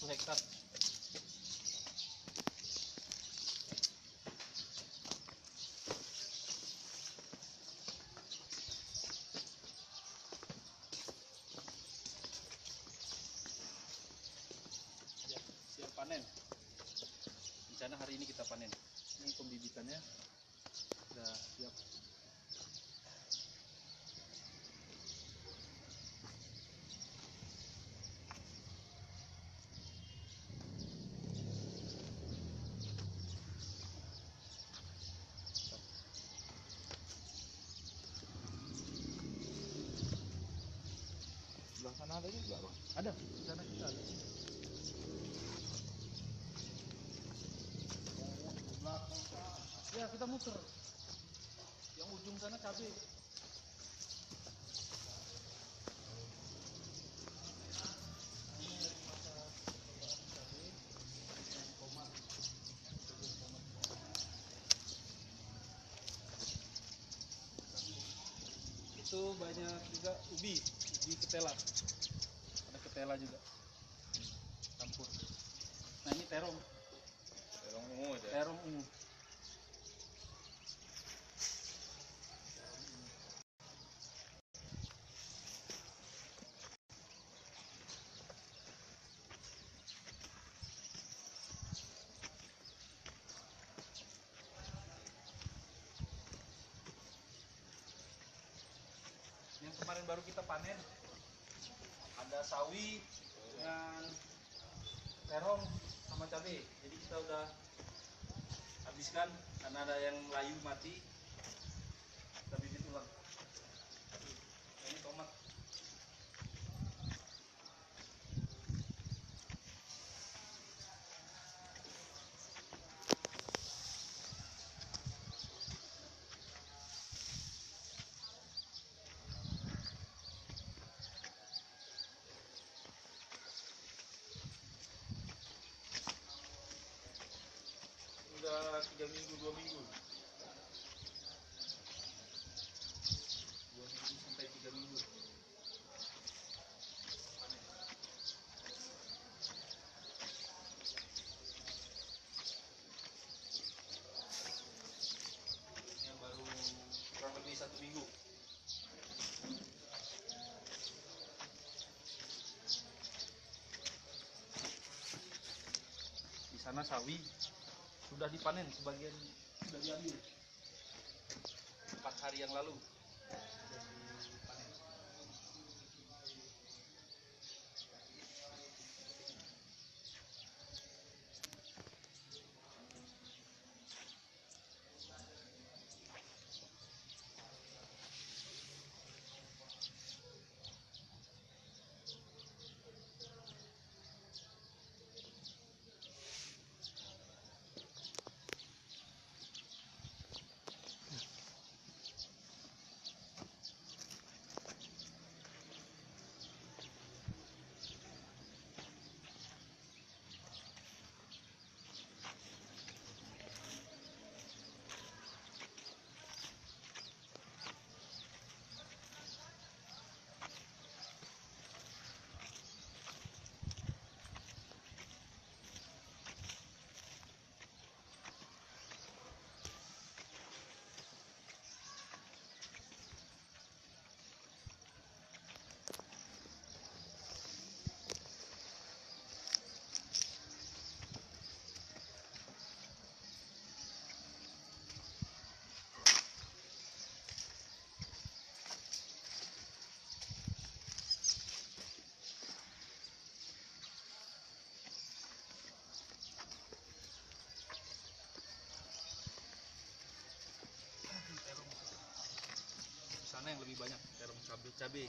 hektar. Siap panen. Rencana hari ini kita panen. Ini pembibitannya sudah siap. Sebelah sana ada juga, Bang. Ada, di sana kita ada. Ya, kita muter. Yang ujung sana cabai. Itu banyak juga ubi ketela. Ada ketela juga. Campur. Nah, ini terong. Terong ungu itu. Terong ungu. Yang kemarin baru kita panen ada sawi dengan terong sama cabai. Jadi kita udah habiskan karena ada yang layu mati. Kita bibit ulang. Ini tomat. Udah 3 minggu, 2 minggu. 2 minggu sampai 3 minggu. Panen. Yang baru kurang lebih 1 minggu. Di sana sawi sudah dipanen, sebagian sudah diambil 4 hari yang lalu. Sudah dipanen. Terong. Di sana yang lebih banyak terong cabai.